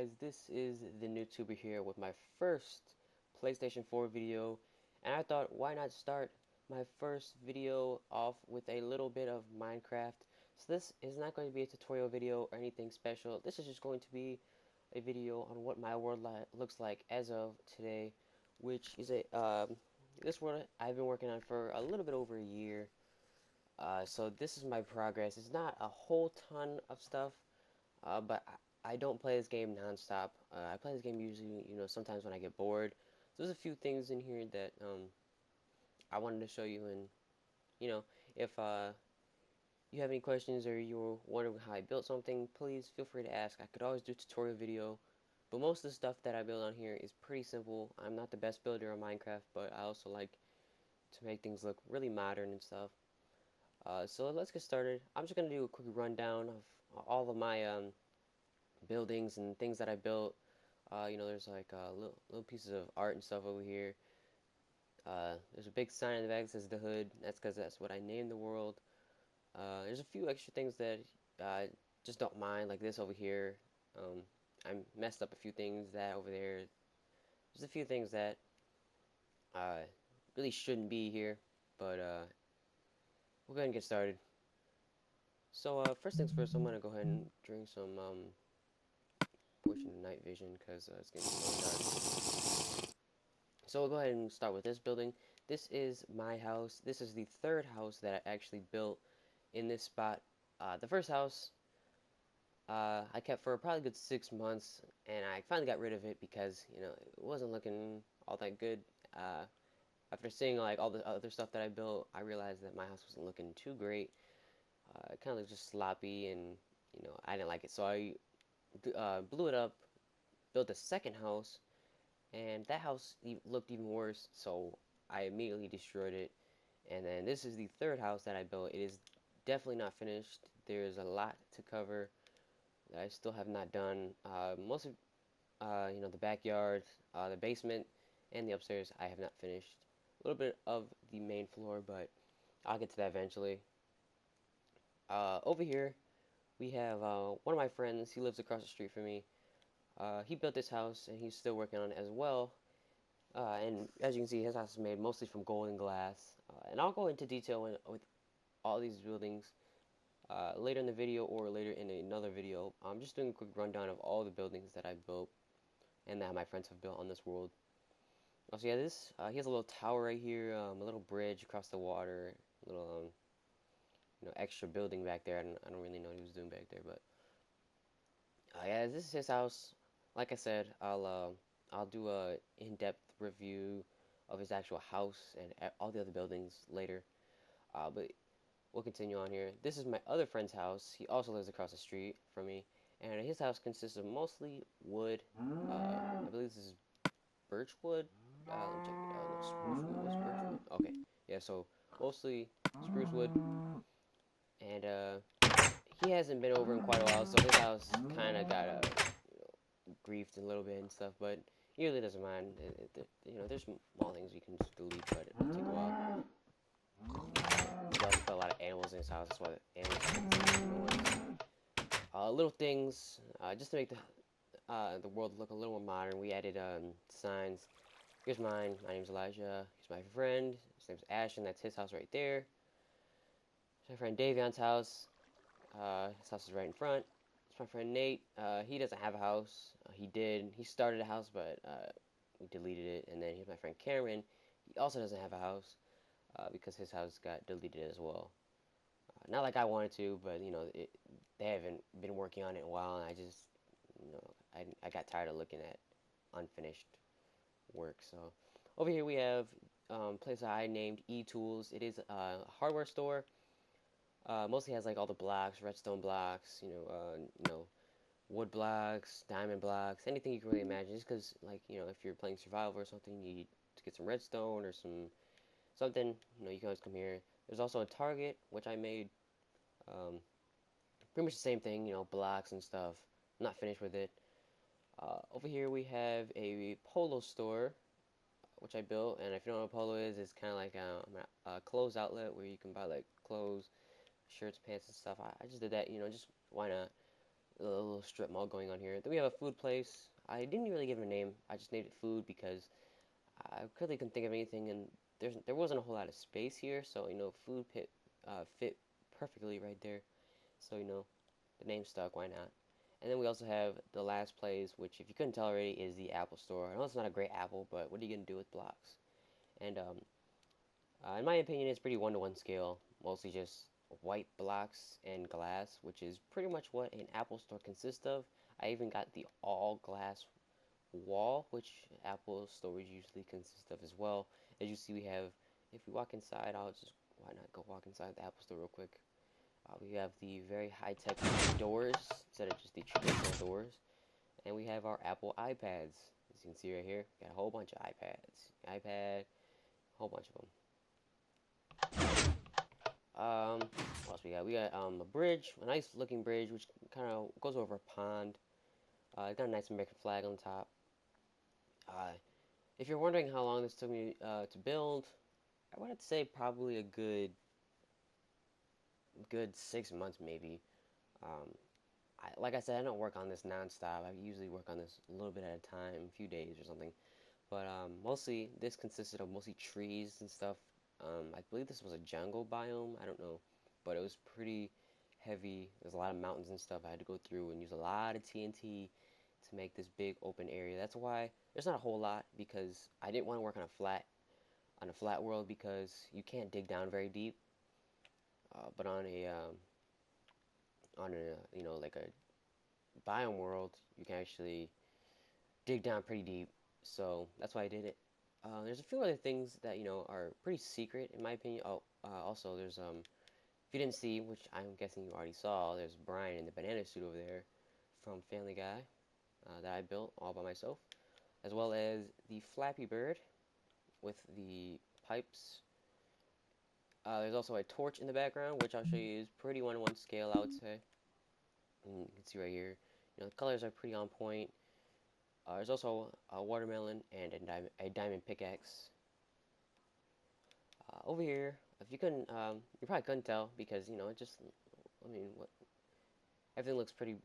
guys, this is the NewTuber here with my first PlayStation 4 video, and I thought why not start my first video off with a little bit of Minecraft. So this is not going to be a tutorial video or anything special. This is just going to be a video on what my world looks like as of today, which is this world I've been working on for a little bit over a year. So this is my progress. It's not a whole ton of stuff. But I don't play this game nonstop. I play this game usually, sometimes when I get bored. So there's a few things in here that I wanted to show you, and if you have any questions or you're wondering how I built something, please feel free to ask. I could always do a tutorial video, but most of the stuff that I build on here is pretty simple. I'm not the best builder of Minecraft, but I also like to make things look really modern and stuff. So let's get started. I'm just gonna do a quick rundown of all of my buildings and things that I built. There's like little pieces of art and stuff over here. There's a big sign in the back that says the hood. That's because that's what I named the world. There's a few extra things that I just don't mind, like this over here. I messed up a few things that over there. There's a few things that really shouldn't be here, but we'll go ahead and get started. So first things first, I'm gonna go ahead and drink some potion of night vision because it's getting really dark. So we'll go ahead and start with this building. This is my house. This is the third house that I actually built in this spot. The first house I kept for probably a good 6 months, and I finally got rid of it because it wasn't looking all that good. After seeing like all the other stuff that I built, I realized that my house wasn't looking too great. It kind of looked just sloppy, and I didn't like it. So I blew it up, built a second house, and that house looked even worse, so I immediately destroyed it. And then this is the third house that I built. It is definitely not finished. There's a lot to cover that I still have not done. Most of the backyard, the basement, and the upstairs I have not finished. A little bit of the main floor, but I'll get to that eventually. Over here we have one of my friends. He lives across the street from me. He built this house and he's still working on it as well. And as you can see, his house is made mostly from golden glass. And I'll go into detail with all these buildings later in the video or later in another video. I'm just doing a quick rundown of all the buildings that I built and that my friends have built on this world. Also, yeah, he has a little tower right here, a little bridge across the water, a little extra building back there. I don't really know what he was doing back there, but yeah, this is his house. Like I said, I'll do a in-depth review of his actual house and all the other buildings later. But we'll continue on here. This is my other friend's house. He also lives across the street from me, and his house consists of mostly wood. I believe this is birch wood. Let me check. No, spruce wood. What's birch wood? Okay, yeah. So mostly spruce wood, and he hasn't been over in quite a while, so his house kind of got griefed a little bit and stuff, but he really doesn't mind. There's small things you can just delete, but it'll take a while. He also put a lot of animals in his house, that's why the animals make noise. Little things, just to make the world look a little more modern. We added signs. Here's mine. My name's Elijah. Here's my friend. His name's Ashton. That's his house right there. Here's my friend Davion's house. His house is right in front. It's my friend Nate. He doesn't have a house. He did. He started a house, but we deleted it. And then here's my friend Cameron. He also doesn't have a house because his house got deleted as well. Not like I wanted to, but they haven't been working on it in a while, and I just, I got tired of looking at unfinished work. So over here we have place I named E-Tools. It is a hardware store. Mostly has like all the blocks, redstone blocks, wood blocks, diamond blocks, anything you can really imagine. Just because, like, if you're playing survival or something, you need to get some redstone or something. You can always come here. There's also a Target, which I made. Pretty much the same thing, blocks and stuff. I'm not finished with it. Over here we have a polo store, which I built. And if you don't know what polo is, it's kind of like a clothes outlet where you can buy like clothes, shirts, pants, and stuff. I just did that, just why not? A little strip mall going on here. Then we have a food place. I didn't really give it a name. I just named it food because I really couldn't think of anything, and there wasn't a whole lot of space here, so food pit fit perfectly right there. So the name stuck. Why not? And then we also have the last place, which if you couldn't tell already, is the Apple Store. I know it's not a great apple, but what are you gonna do with blocks? And in my opinion, it's pretty one-to-one scale, mostly just white blocks and glass, which is pretty much what an Apple Store consists of. I even got the all glass wall, which Apple stores usually consist of as well. As you see, we have, if we walk inside, why not go walk inside the Apple Store real quick. We have the very high-tech doors instead of just the traditional doors. And we have our Apple iPads. As you can see right here, got a whole bunch of iPads. iPad, a whole bunch of them. What else we got? We got a bridge, a nice looking bridge, which kind of goes over a pond. It's got a nice American flag on top. If you're wondering how long this took me to build, I would say probably a good 6 months maybe. Um, like I said, I don't work on this nonstop. I usually work on this a little bit at a time, a few days or something. But mostly, this consisted of mostly trees and stuff. I believe this was a jungle biome. I don't know, but it was pretty heavy. There's a lot of mountains and stuff I had to go through and use a lot of TNT to make this big open area. That's why there's not a whole lot because I didn't want to work on a flat world because you can't dig down very deep. But on a like a biome world, you can actually dig down pretty deep. So that's why I did it. There's a few other things that are pretty secret in my opinion. Oh, also there's if you didn't see, which I'm guessing you already saw, there's Brian in the banana suit over there from Family Guy that I built all by myself, as well as the Flappy Bird with the pipes. There's also a torch in the background, which I'll show you is pretty one-to-one scale, I would say. And you can see right here, the colors are pretty on point. There's also a watermelon and a diamond pickaxe. Over here, if you couldn't, you probably couldn't tell because it just, I mean, everything looks pretty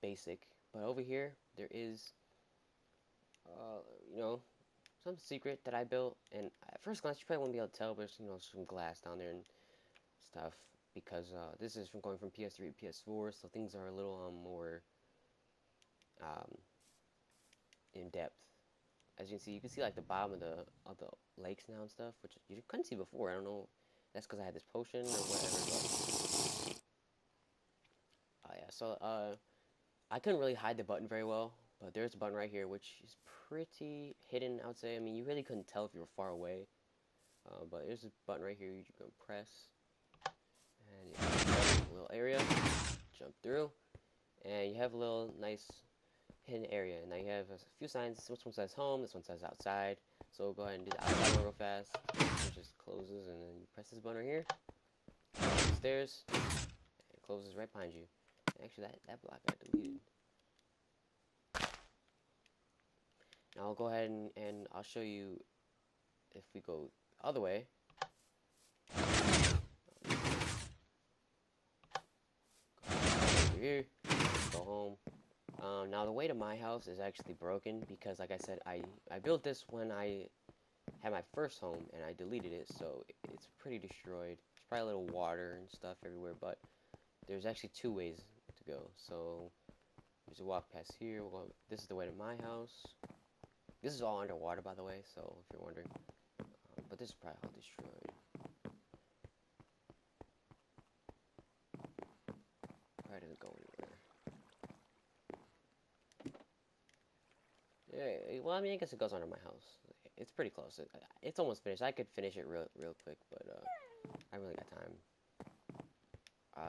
basic. But over here, there is, uh, you know, some secret that I built. And at first glance, you probably won't be able to tell, but there's some glass down there and stuff because this is from going from PS3 to PS4, so things are a little more um, in depth. As you can see like the bottom of the lakes now and stuff, which you couldn't see before. I don't know. That's because I had this potion or whatever. But yeah. So I couldn't really hide the button very well, but there's a button right here which is pretty hidden. I would say. I mean, you really couldn't tell if you were far away. But there's a button right here you can press, and you have a little area, jump through, and you have a little nice hidden area. Now you have a few signs. This one says home, this one says outside. So we'll go ahead and do the outside one real fast. It just closes, and then you press this button right here. Stairs. It closes right behind you. Actually, that block got deleted. Now I'll go ahead and I'll show you if we go the other way. Over here. Go home. Now the way to my house is actually broken because, like I said, I built this when I had my first home and I deleted it, so it's pretty destroyed. There's probably a little water and stuff everywhere, but there's actually two ways to go. So there's a walk past here. This is the way to my house. This is all underwater, by the way, so if you're wondering. But this is probably all destroyed. Probably doesn't go anywhere. Yeah, well, I mean, I guess it goes under my house. It's pretty close. It's almost finished. I could finish it real quick, but I really got time.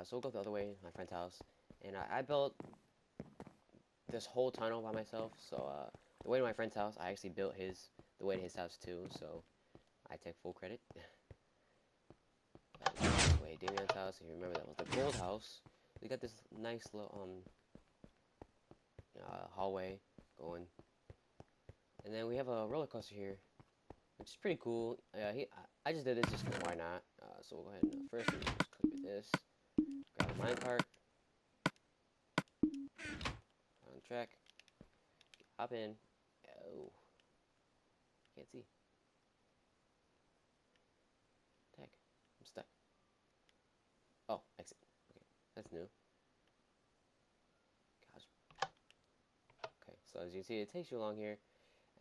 So we'll go the other way, my friend's house. And I built this whole tunnel by myself. So the way to my friend's house, I actually built the way to his house too. So I take full credit. This way, Damien's house. If you remember, that was the gold house. We got this nice little hallway going. And then we have a roller coaster here, which is pretty cool. I just did this just because why not. So we'll go ahead and first we just click with this, grab a minecart, track. Hop in. Oh, can't see. Heck, I'm stuck. Oh, exit. Okay, that's new. Gosh. Okay, so as you can see, it takes you along here,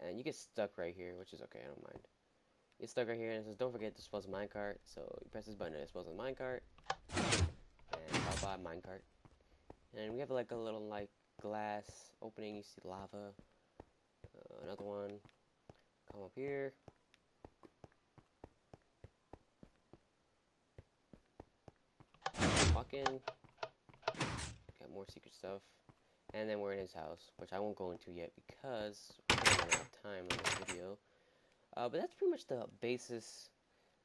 and you get stuck right here, which is okay. I don't mind. You get stuck right here, and it says, "Don't forget to dispose of minecart." So you press this button to dispose of minecart, and pop out minecart. And we have like a little like glass opening. You see lava. Another one. Come up here. Walk in. Got more secret stuff. And then we're in his house, which I won't go into yet because we're running out of time on this video. But that's pretty much the basis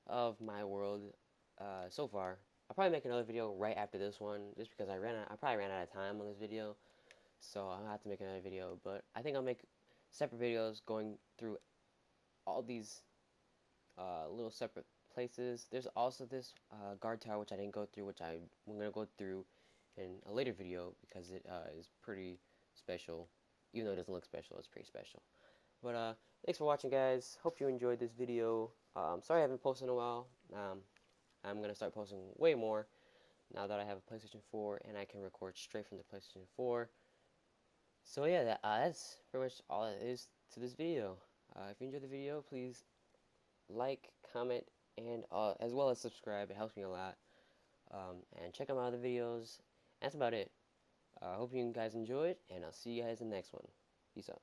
of my world so far. I'll probably make another video right after this one, just because I probably ran out of time on this video, so I'll have to make another video. But I think I'll make separate videos going through all these little separate places. There's also this guard tower which I didn't go through, which I'm gonna go through in a later video because it is pretty special. Even though it doesn't look special, it's pretty special. But thanks for watching, guys. Hope you enjoyed this video. Sorry I haven't posted in a while. I'm gonna start posting way more now that I have a PlayStation 4 and I can record straight from the PlayStation 4. So yeah, that's pretty much all it is to this video. If you enjoyed the video, please like, comment, and as well as subscribe. It helps me a lot. And check out my other videos. That's about it. I hope you guys enjoyed, and I'll see you guys in the next one. Peace out.